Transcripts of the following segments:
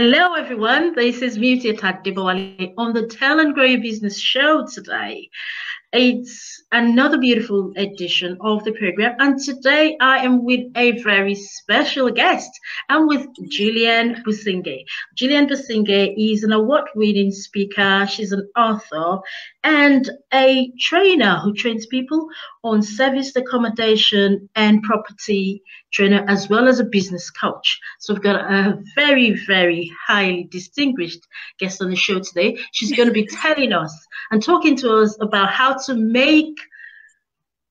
Hello, everyone. This is Mutia Tadibawale on the Tell and Grow Your Business show today. It's another beautiful edition of the program, and today I am with a very special guest. I'm with Julian Businge. Julian Businge is an award-winning speaker. She's an author and a trainer who trains people on service accommodation and property trainer, as well as a business coach. So we've got a very, very highly distinguished guest on the show today. She's going to be telling us and talking to us about how to make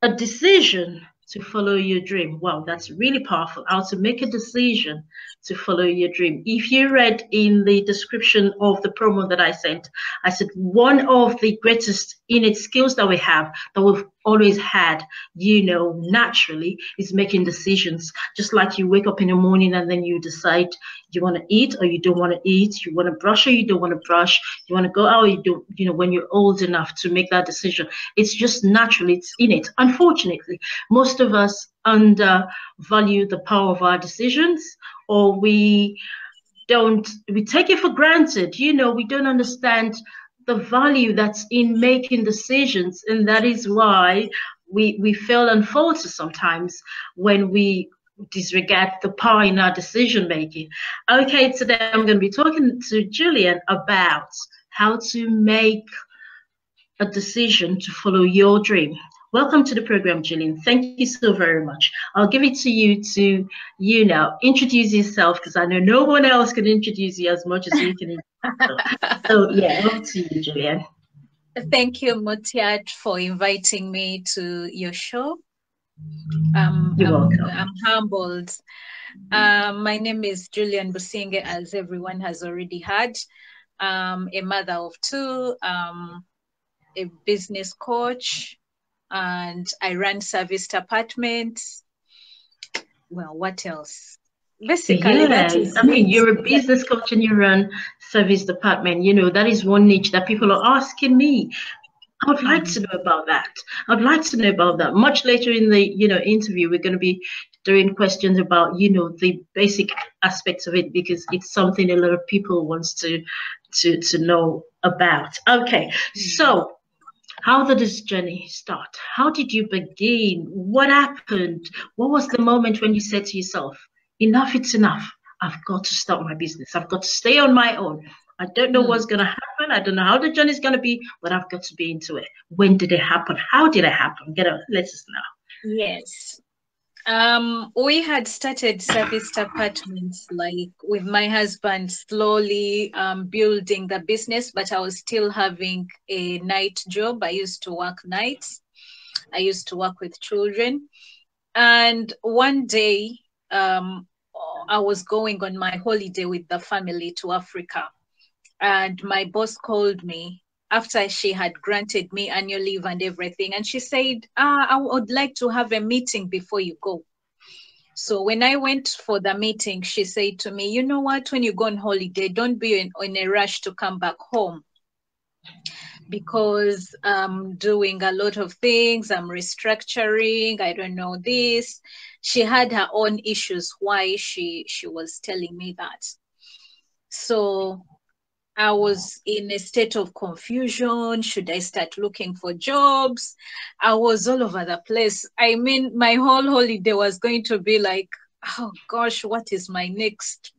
a decision to follow your dream. Wow, that's really powerful. How to make a decision to follow your dream. If you read in the description of the promo that I sent, I said one of the greatest innate skills that we have, that we've always had, naturally, is making decisions. Just like you wake up in the morning and then you decide you want to eat or you don't want to eat, you want to brush or you don't want to brush, you want to go out or you don't, when you're old enough to make that decision. It's just naturally, it's innate. Unfortunately, most of us undervalue the power of our decisions, or we take it for granted. We don't understand the value that's in making decisions, and that is why we fail and falter sometimes when we disregard the power in our decision making. Okay, today I'm going to be talking to Julian about how to make a decision to follow your dream. Welcome to the program, Julian. Thank you so very much. I'll give it to you to, introduce yourself, because I know no one else can introduce you as much as you can. So, yeah, over to you, Julian. Thank you, Mutiat, for inviting me to your show. You're welcome. I'm humbled. My name is Julian Businge, as everyone has already heard. A mother of two, a business coach, and I run serviced apartments. Well, what else? Basically, yeah, you're a business coach and you run service department. That is one niche that people are asking me. I would like to know about that. I'd like to know about that. Much later in the interview, we're going to be doing questions about the basic aspects of it, because it's something a lot of people wants to know about. Okay, so how did this journey start? How did you begin? What happened? What was the moment when you said to yourself, enough, it's enough. I've got to start my business. I've got to stay on my own. I don't know what's going to happen. I don't know how the journey is going to be, but I've got to be into it. When did it happen? How did it happen? Let us know. Yes. We had started serviced apartments, like with my husband, slowly building the business, but I was still having a night job. I used to work nights. I used to work with children. And one day, I was going on my holiday with the family to Africa. And my boss called me after she had granted me annual leave and everything. And she said, I would like to have a meeting before you go. So when I went for the meeting, she said to me, you know what, when you go on holiday, don't be in a rush to come back home, because I'm doing a lot of things. I'm restructuring. I don't know this. She had her own issues why she was telling me that. So I was in a state of confusion. Should I start looking for jobs? I was all over the place. I mean, my whole holiday was going to be like, oh gosh, what is my next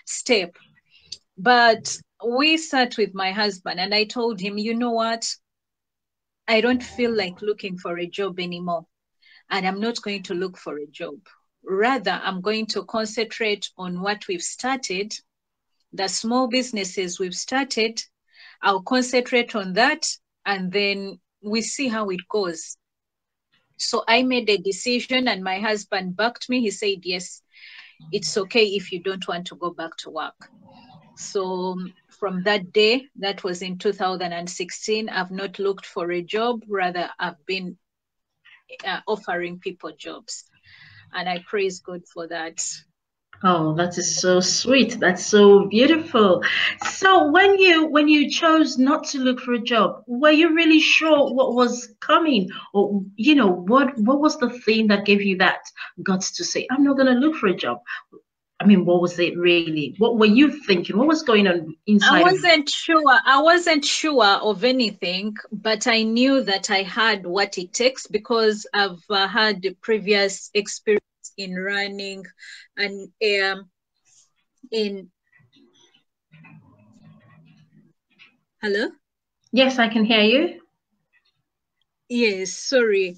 step? But we sat with my husband and I told him, you know what? I don't feel like looking for a job anymore. And I'm not going to look for a job. Rather, I'm going to concentrate on what we've started. The small businesses we've started, I'll concentrate on that, and then we see how it goes. So I made a decision and my husband backed me. He said, yes, it's okay if you don't want to go back to work. So from that day, that was in 2016, I've not looked for a job. Rather, I've been offering people jobs. And I praise God for that. Oh, that is so sweet. That's so beautiful. So when you chose not to look for a job, were you really sure what was coming? Or, what was the thing that gave you that guts to say, I'm not going to look for a job? I mean, what was it really? What were you thinking? What was going on I inside of you? wasn't sure. I wasn't sure of anything, but I knew that I had what it takes because I've had the previous experience in running and in hello. Yes, I can hear you. Yes, sorry.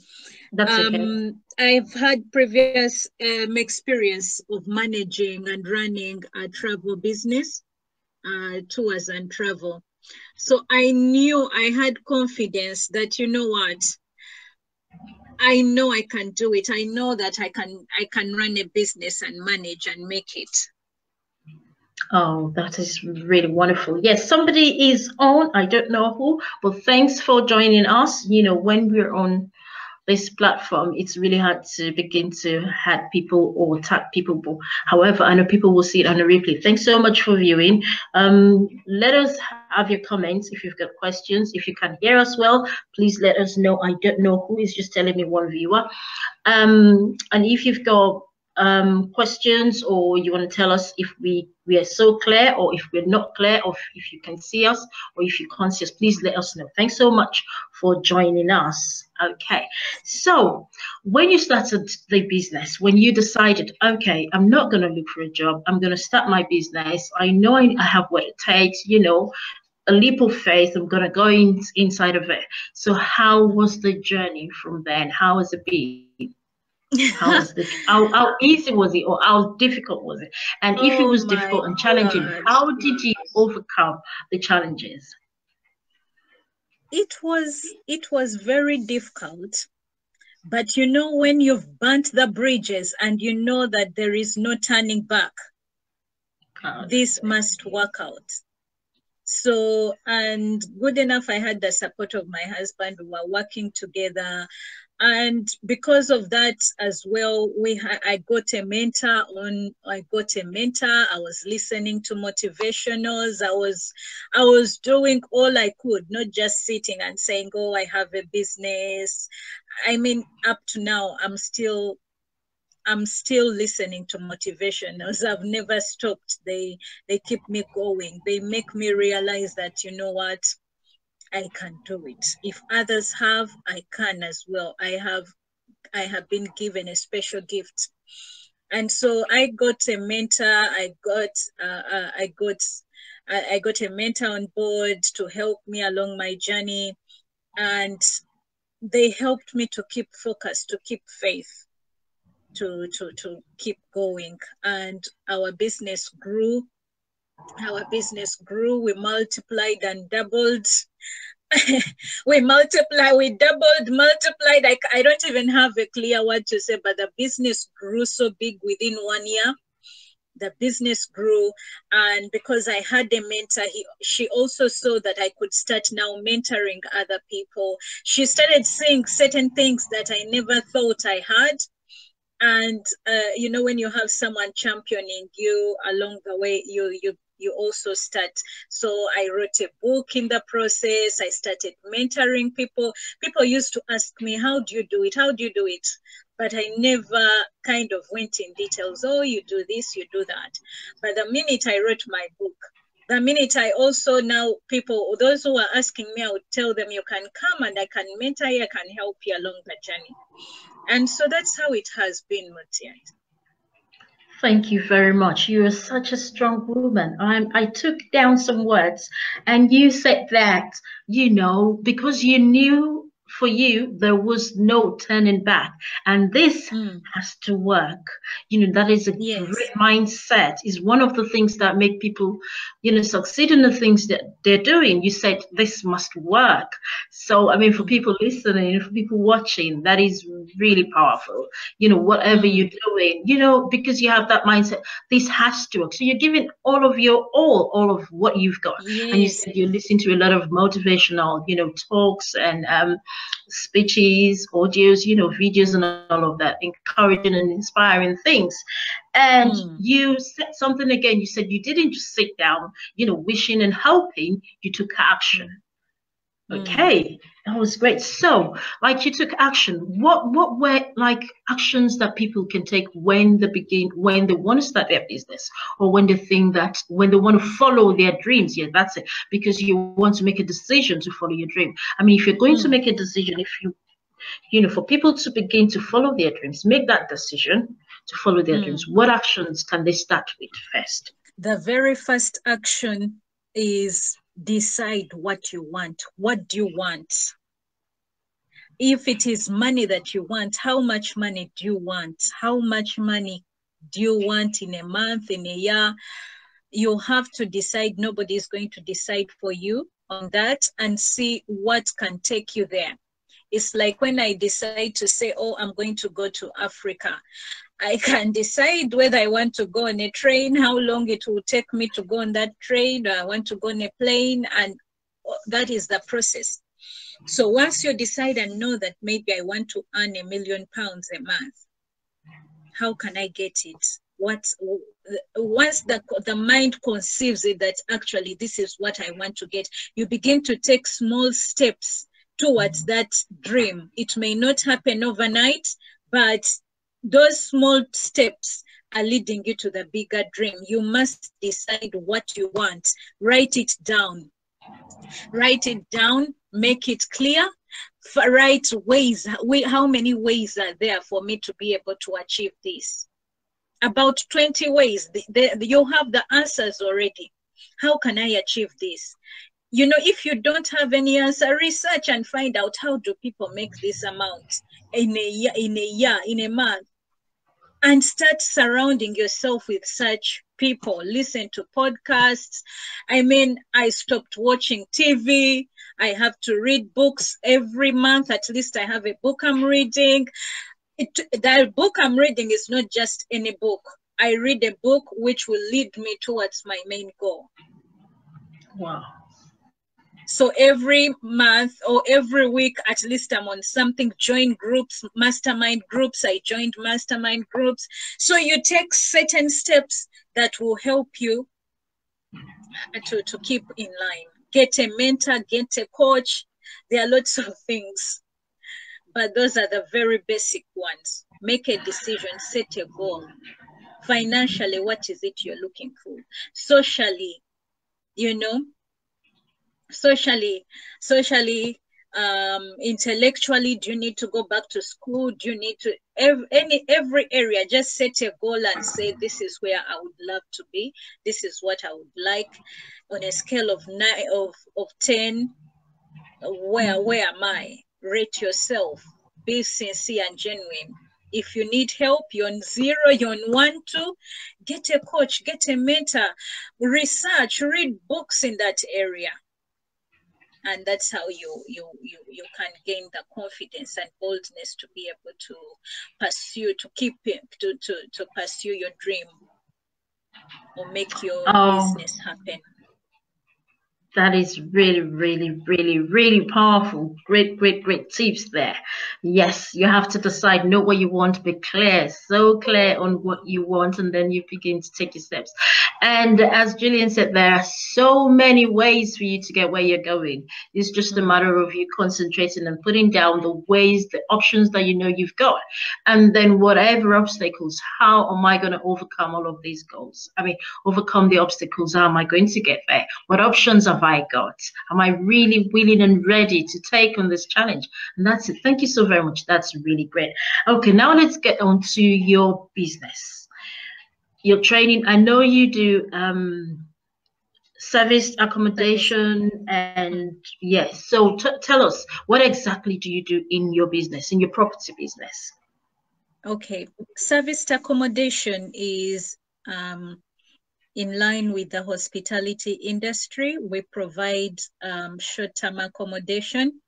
That's okay. I've had previous experience of managing and running a travel business, tours and travel. So I knew I had confidence that, you know what, I know I can do it. I know that I can run a business and manage and make it. Oh, that is really wonderful. Yes, somebody is on. I don't know who, but thanks for joining us. You know, when we're on this platform, it's really hard to begin to add people or tag people. But however, I know people will see it on the replay. Thanks so much for viewing. Let us have your comments if you've got questions. If you can hear us well, please let us know. I don't know who is just telling me one viewer. And if you've got questions or you want to tell us if we are so clear or if we're not clear or if you can see us or if you can't see us, please let us know. Thanks so much for joining us. Okay, so when you started the business, when you decided, okay, I'm not going to look for a job, I'm going to start my business, I know I have what it takes, you know, a leap of faith, I'm going to go inside of it. So how was the journey from then? How has it been? How easy was it or how difficult was it? And if it Oh was my difficult and challenging, God. how did you overcome the challenges? It was very difficult. But you know, when you've burnt the bridges and you know that there is no turning back, That's this it. must work out. So, and good enough, I had the support of my husband. We were working together. And because of that as well, I got a mentor. I was listening to motivationals. I was doing all I could, not just sitting and saying, oh, I have a business. I mean, up to now, I'm still listening to motivationals. I've never stopped. They keep me going. They make me realize that, you know what, I can do it. If others have, I can as well. I have been given a special gift. And so I got a mentor. I got a mentor on board to help me along my journey, and they helped me to keep focus, to keep faith, to keep going. And our business grew. We multiplied and doubled. We doubled, multiplied. I don't even have a clear word to say, but the business grew so big within 1 year. The business grew, and because I had a mentor, she also saw that I could start now mentoring other people. She started seeing certain things that I never thought I had. And you know, when you have someone championing you along the way, you also start. So I wrote a book in the process. I started mentoring people. People used to ask me, how do you do it? How do you do it? But I never kind of went in details. Oh, you do this, you do that. But the minute I wrote my book, the minute I also now people, those who are asking me, I would tell them, you can come and I can mentor you, I can help you along the journey. And so that's how it has been, Mutiat. Thank you very much. You are such a strong woman. I took down some words, and you said that, you know, because you knew for you there was no turning back, and this has to work. You know, that is a Yes. great mindset. Is one of the things that make people, you know, succeed in the things that they're doing. You said this must work. So, I mean, for people listening, for people watching, that is really powerful. You know, whatever you're doing, you know, because you have that mindset, this has to work. So you're giving all of your all of what you've got. And you Yes. said you listen to a lot of motivational, you know, talks and speeches, audios, you know, videos and all of that, encouraging and inspiring things. And you said something again, you said you didn't just sit down, you know, wishing and hoping, you took action. Okay, that was great. So, like, you took action. What were like actions that people can take when they want to start their business, or when they think that when they want to follow their dreams? Yeah, that's it. Because you want to make a decision to follow your dream. I mean, if you're going to make a decision, if for people to begin to follow their dreams, make that decision to follow their dreams. What actions can they start with first? The very first action is decide what you want. What do you want? If it is money that you want, how much money do you want? How much money do you want in a month, in a year? You have to decide. Nobody is going to decide for you on that, and see what can take you there. It's like when I decide to say, oh, I'm going to go to Africa. I can decide whether I want to go on a train, how long it will take me to go on that train, or I want to go on a plane, and that is the process. So once you decide and know that maybe I want to earn £1 million a month, how can I get it? Once the mind conceives it that actually this is what I want to get, you begin to take small steps towards that dream. It may not happen overnight, but those small steps are leading you to the bigger dream. You must decide what you want. Write it down. Write it down, make it clear. Write ways. How many ways are there for me to be able to achieve this? About 20 ways. You have the answers already. How can I achieve this? If you don't have any answer, research and find out, how do people make this amount in a year, in a month? And start surrounding yourself with such people. Listen to podcasts. I mean, I stopped watching TV. I have to read books every month. At least I have a book I'm reading. The book I'm reading is not just any book. I read a book which will lead me towards my main goal. Wow. So every month or every week, at least I'm on something. Join groups, mastermind groups. I joined mastermind groups. So you take certain steps that will help you to keep in line. Get a mentor, get a coach. There are lots of things, but those are the very basic ones. Make a decision, set a goal. Financially, what is it you're looking for? Socially, socially, intellectually, do you need to go back to school? Do you need to every area? Just set a goal and say, this is where I would love to be. This is what I would like. On a scale of 10, where am I? Rate yourself. Be sincere and genuine. If you need help, you're on 0, you're on 1, 2, get a coach, get a mentor, research, read books in that area. And that's how you can gain the confidence and boldness to be able to pursue, to pursue your dream or make your business happen. That is really, really, really, really powerful. Great, great, great tips there. Yes, you have to decide, know what you want, be clear, so clear on what you want, and then you begin to take your steps. And as Julian said, there are so many ways for you to get where you're going. It's just a matter of you concentrating and putting down the ways, the options that you know you've got. And then whatever obstacles, how am I going to overcome all of these goals? I mean, overcome the obstacles. How am I going to get there? What options have I got? Am I really willing and ready to take on this challenge? And that's it. Thank you so very much. That's really great. Okay, now let's get on to your business. Your training. I know you do service accommodation, and yes. So tell us, what exactly do you do in your business, in your property business? Okay, service accommodation is in line with the hospitality industry. We provide short-term accommodation.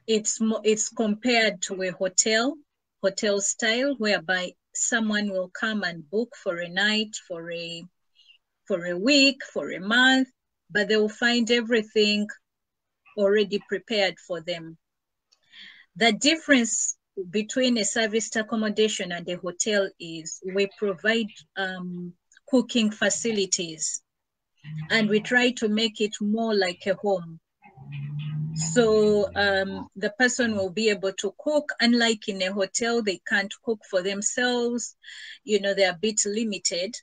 It's compared to a hotel style, whereby someone will come and book for a night, for a week, for a month, but they will find everything already prepared for them. The difference between a serviced accommodation and a hotel is we provide cooking facilities, and we try to make it more like a home. So the person will be able to cook. Unlike in a hotel, they can't cook for themselves. You know, they're a bit limited.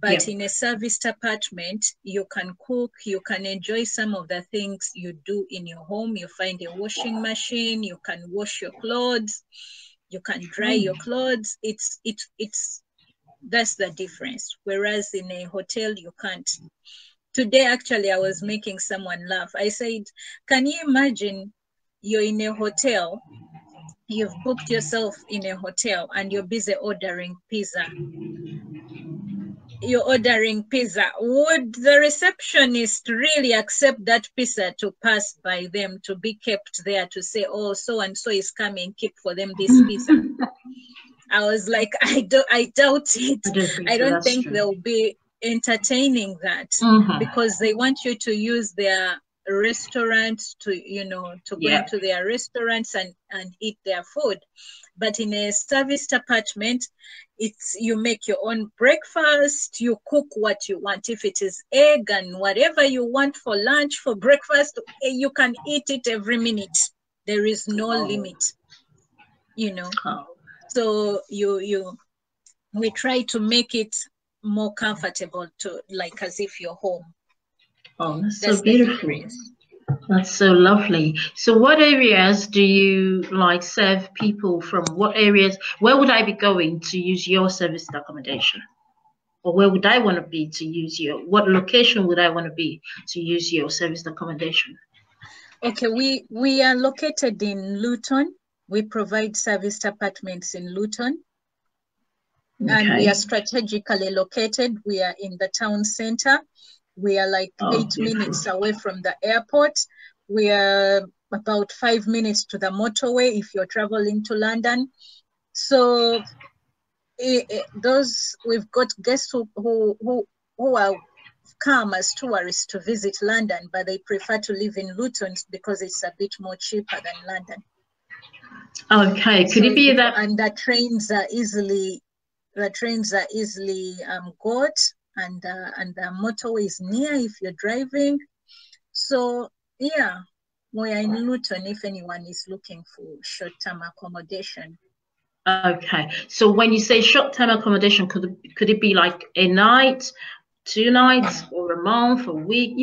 But in a serviced apartment, you can cook, you can enjoy some of the things you do in your home. You find a washing machine, you can wash your clothes, you can dry your clothes. That's the difference. Whereas in a hotel, you can't. Today, actually, I was making someone laugh. I said, can you imagine you're in a hotel, you've booked yourself in a hotel and you're busy ordering pizza. You're ordering pizza. Would the receptionist really accept that pizza to pass by them, to be kept there, to say, oh, so and so is coming, keep for them this pizza? I was like, I doubt it. I don't think they'll be entertaining that, because they want you to use their restaurants to go into their restaurants and eat their food. But in a serviced apartment, you make your own breakfast, you cook what you want. If it is egg and whatever you want for lunch, for breakfast, you can eat it every minute. There is no limit, So we try to make it more comfortable, to like as if you're home. Oh, that's so beautiful. That's so lovely. So what areas do you like serve people from? What areas, where would I be going to use your serviced accommodation? Or where would I want to be to use what location would I want to be to use your serviced accommodation? Okay, we are located in Luton. We provide serviced apartments in Luton. Okay. And we are strategically located. We are in the town center. We are like 8 minutes away from the airport. We are about 5 minutes to the motorway if you're traveling to London. So we've got guests who are come as tourists to visit London, but they prefer to live in Luton because it's a bit more cheaper than London. Okay, could it be that? And the trains are easily got, and the motorway is near if you're driving. So yeah, we are in Luton if anyone is looking for short-term accommodation. Okay, so when you say short-term accommodation, could it be like a night, 2 nights, or a month, a week?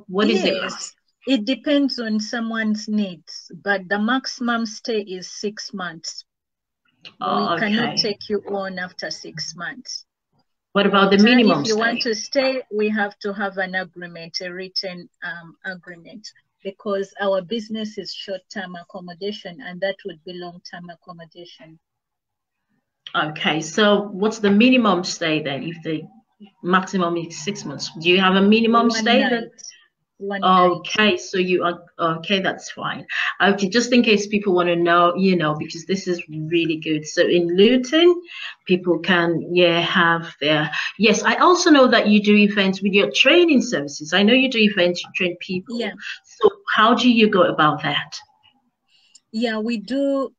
What is it like? It depends on someone's needs, but the maximum stay is 6 months. We cannot take you on after 6 months. What about the minimum stay? If you want to stay, we have to have an agreement, a written agreement, because our business is short-term accommodation, and that would be long-term accommodation. Okay, so what's the minimum stay then? If the maximum is 6 months, do you have a minimum stay? Okay, so you are okay, that's fine. Okay, just in case people want to know, because this is really good. So in Luton, people can have their I also know that you do events with your training services. I know you do events, you train people. So how do you go about that? We do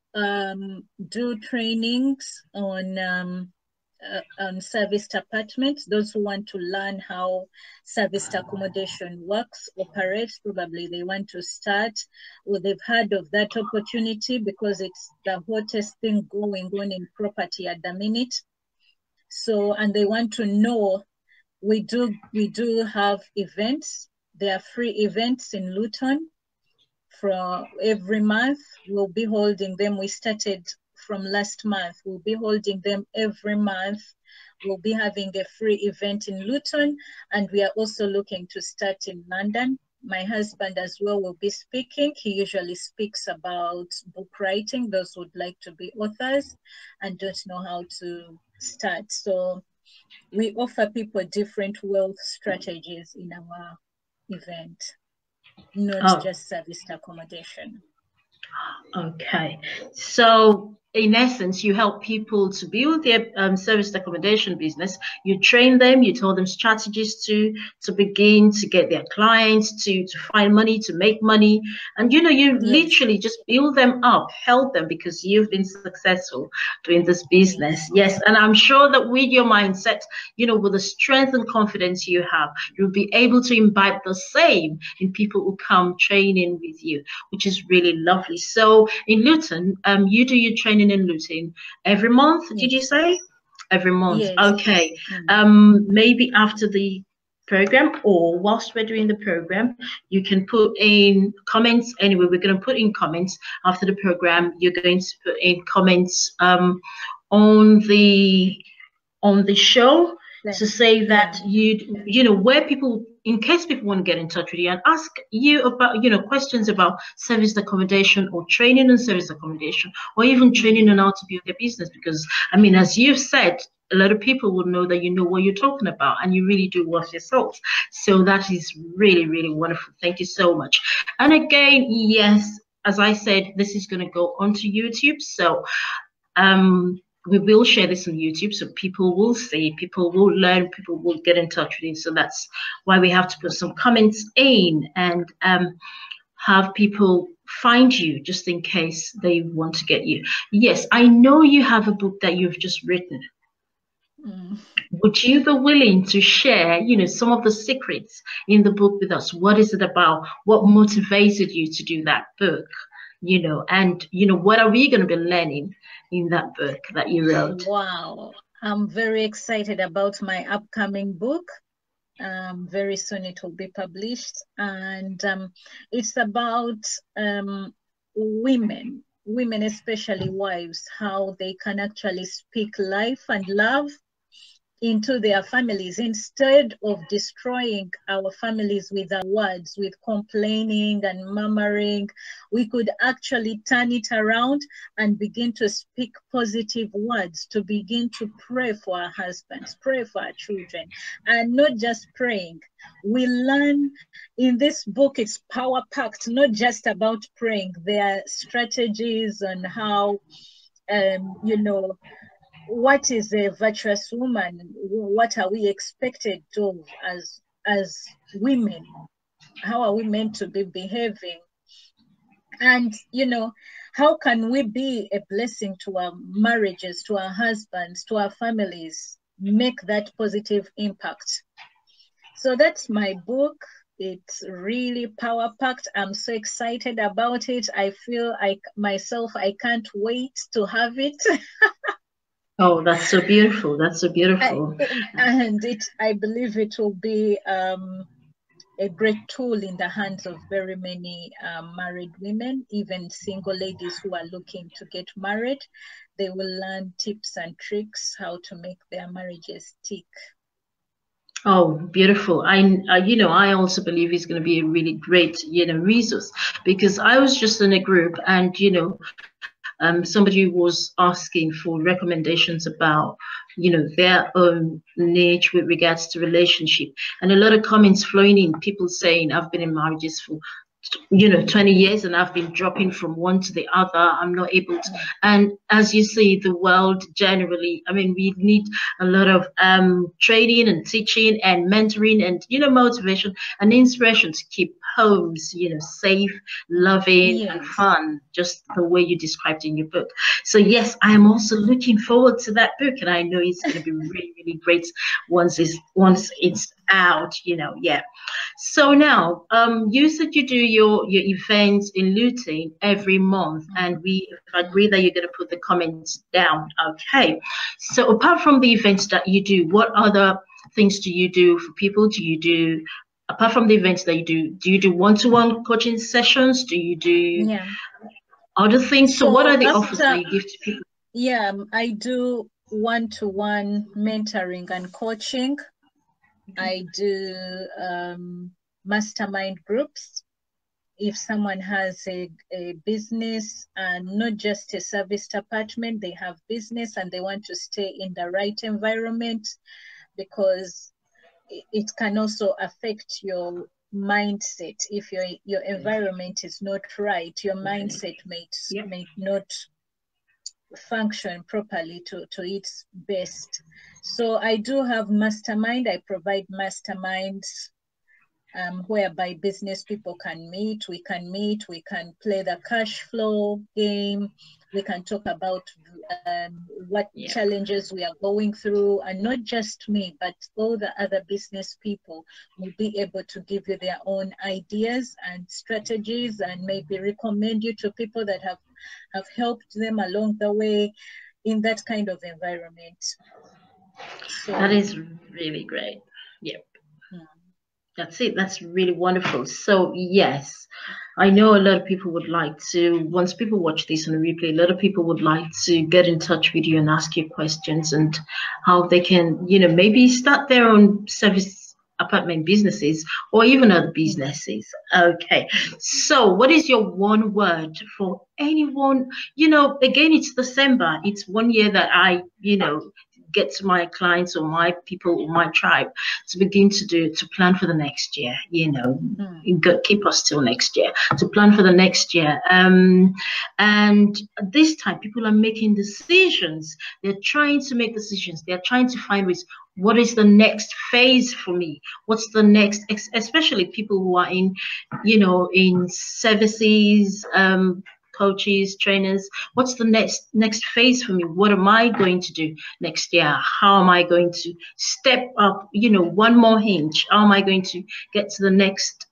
trainings on serviced apartments. Those who want to learn how serviced accommodation works, operates, probably they want to start, or they've heard of that opportunity because it's the hottest thing going on in property at the minute. So, and they want to know, we do have events. There are free events in Luton for every month. We'll be holding them. We started from last month. We'll be holding them every month. We'll be having a free event in Luton, and we are also looking to start in London. My husband as well will be speaking. He usually speaks about book writing, those who would like to be authors and don't know how to start. So we offer people different wealth strategies in our event, not just serviced accommodation. Okay, so in essence, you help people to build their service accommodation business. You train them, you tell them strategies to begin to get their clients, to find money, to make money. And you Yes. literally just build them up, help them, because you've been successful doing this business. Yes. And I'm sure that with your mindset, with the strength and confidence you have, you'll be able to imbibe the same in people who come training with you, which is really lovely. So in Luton, you do your training in Luton every month, did you say? Every month. Yes. Okay. Maybe after the program or whilst we're doing the program, you can put in comments. Anyway, we're going to put in comments after the program. You're going to put in comments on the show to say that where people, in case people want to get in touch with you and ask you about, questions about service accommodation or training and service accommodation, or even training on how to build their business. Because, as you've said, a lot of people will know that you know what you're talking about and you really do worth your salt. So that is really, really wonderful. Thank you so much. And again, yes, as I said, this is going to go onto YouTube. So, we will share this on YouTube so people will see, people will learn, people will get in touch with you. So that's why we have to put some comments in and have people find you just in case they want to get you. Yes, I know you have a book that you've just written. Would you be willing to share, some of the secrets in the book with us? What is it about? What motivated you to do that book? And what are we going to be learning in that book that you wrote? Wow, I'm very excited about my upcoming book. Very soon it will be published, and it's about women, especially wives, how they can actually speak life and love into their families instead of destroying our families with our words, with complaining and murmuring. We could actually turn it around and begin to speak positive words, to begin to pray for our husbands, pray for our children, and not just praying. We learn in this book, it's power packed, not just about praying. There are strategies on how, what is a virtuous woman? What are we expected to as women? How are we meant to be behaving? And, how can we be a blessing to our marriages, to our husbands, to our families, make that positive impact? So that's my book. It's really power-packed. I'm so excited about it. I feel I can't wait to have it. Oh, that's so beautiful. That's so beautiful. I believe it will be a great tool in the hands of very many married women, even single ladies who are looking to get married. They will learn tips and tricks how to make their marriages tick. Oh, beautiful. I also believe it's going to be a really great, resource, because I was just in a group and, somebody was asking for recommendations about, their own niche with regards to relationship, and a lot of comments flowing in, people saying, I've been in marriages for 20 years and I've been dropping from one to the other. I'm not able to. And as you see, the world generally, we need a lot of training and teaching and mentoring and, motivation and inspiration to keep homes, safe, loving, and fun, just the way you described in your book. So yes, I am also looking forward to that book, and I know it's going to be really, really great once it's out, yeah. So now, you said you do your events in Luton every month, and we agree that you're going to put the comments down. Okay. So apart from the events that you do, what other things do you do for people? Apart from the events that do you do one-to-one coaching sessions? Do you do other things? So what are the offers that you give to people? Yeah, I do one-to-one mentoring and coaching. I do mastermind groups. If someone has a business and not just a serviced apartment, they have business and they want to stay in the right environment, because it can also affect your mindset. If your environment is not right, your mindset may not function properly to its best. So I do have mastermind. I provide masterminds whereby business people can meet. We can meet, we can play the cash flow game. We can talk about what challenges we are going through, and not just me, but all the other business people will be able to give you their own ideas and strategies, and maybe recommend you to people that have helped them along the way in that kind of environment. So that is really great. Yep. That's it. That's really wonderful. So yes, I know a lot of people would like to, once people watch this on a replay, a lot of people would like to get in touch with you and ask you questions and how they can, maybe start their own service apartment businesses or even other businesses. Okay. So what is your one word for anyone? Again, it's December. It's 1 year that I, get to my clients or my people or my tribe to begin to plan for the next year, keep us till next year, to plan for the next year. And this time people are making decisions. They're trying to make decisions. They're trying to find ways. What is the next phase for me? What's the next, especially people who are in, in services, coaches, trainers, what's the next phase for me? What am I going to do next year? How am I going to step up, one more hinge? How am I going to get to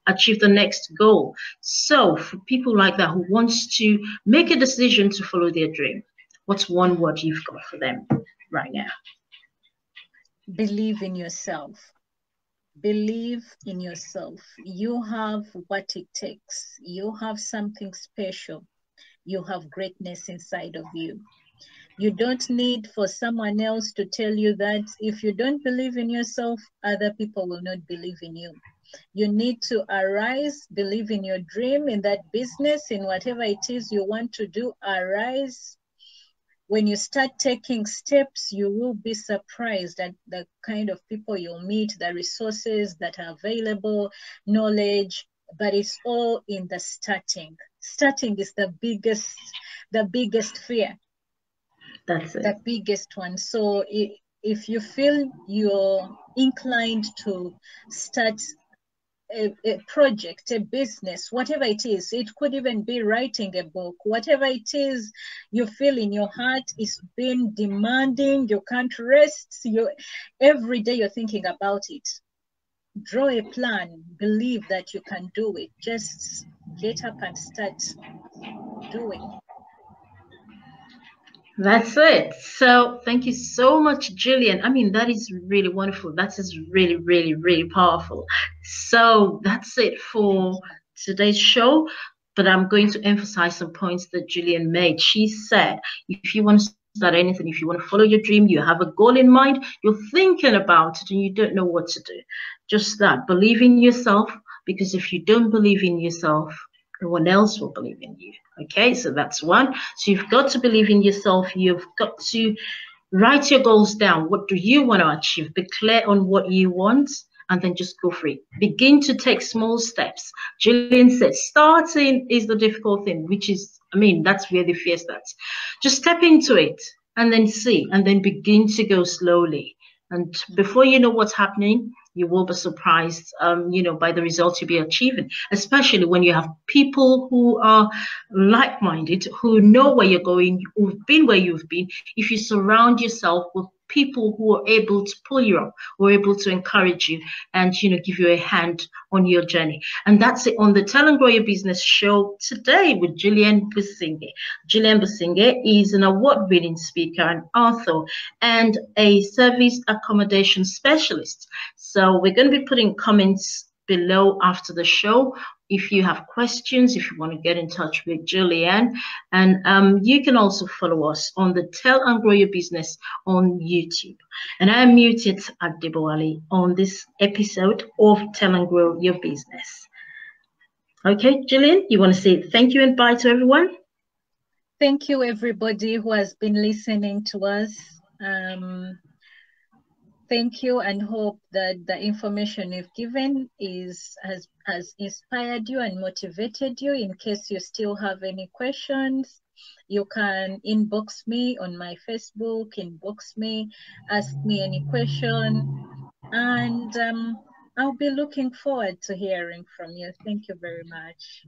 achieve the next goal? So for people like that who wants to make a decision to follow their dream, what's one word you've got for them right now? Believe in yourself. Believe in yourself. You have what it takes. You have something special. You have greatness inside of you. You don't need for someone else to tell you that. If you don't believe in yourself, other people will not believe in you. You need to arise, believe in your dream, in that business, in whatever it is you want to do, arise. When you start taking steps, you will be surprised at the kind of people you'll meet, the resources that are available, knowledge, but it's all in the starting. Starting is the biggest fear. That's it. The biggest one. So if you feel you're inclined to start a project, a business, whatever it is, it could even be writing a book, whatever it is you feel in your heart is been demanding, you can't rest, every day you're thinking about it. Draw a plan, believe that you can do it. Just get up and start doing. That's it. So thank you so much, Jillian. I mean, that is really wonderful. That is really, really, really powerful. So that's it for today's show. But I'm going to emphasize some points that Jillian made. She said, if you want to start anything, if you want to follow your dream, you have a goal in mind, you're thinking about it and you don't know what to do. Just that, believe in yourself, because if you don't believe in yourself, no one else will believe in you. Okay, so that's one. So you've got to believe in yourself. You've got to write your goals down. What do you want to achieve? Be clear on what you want, and then just go for it. Begin to take small steps. Jillian said starting is the difficult thing, which is, that's where the fear starts. Just step into it and then see, and then begin to go slowly. And before you know what's happening, you will be surprised, by the results you'll be achieving, especially when you have people who are like-minded, who know where you're going, who've been where you've been. If you surround yourself with people who are able to pull you up, who are able to encourage you and, give you a hand on your journey. And that's it on the Tell and Grow Your Business show today with Jillian Businge. Jillian Businge is an award-winning speaker and author and a service accommodation specialist. So we're going to be putting comments below after the show if you have questions, if you want to get in touch with Jillian. And you can also follow us on the Tell and Grow Your Business on YouTube. And I am Muted Adebowale on this episode of Tell and Grow Your Business. Okay, Jillian, you want to say thank you and bye to everyone? Thank you, everybody who has been listening to us. Thank you, and hope that the information you've given has inspired you and motivated you. In case you still have any questions, You can inbox me on my Facebook, inbox me, ask me any question, and I'll be looking forward to hearing from you. Thank you very much.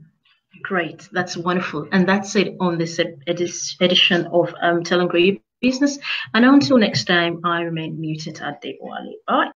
Great, that's wonderful. And that's it on this edition of Tell and Grow Your Business. And until next time, I remain muted at Dewali. Bye.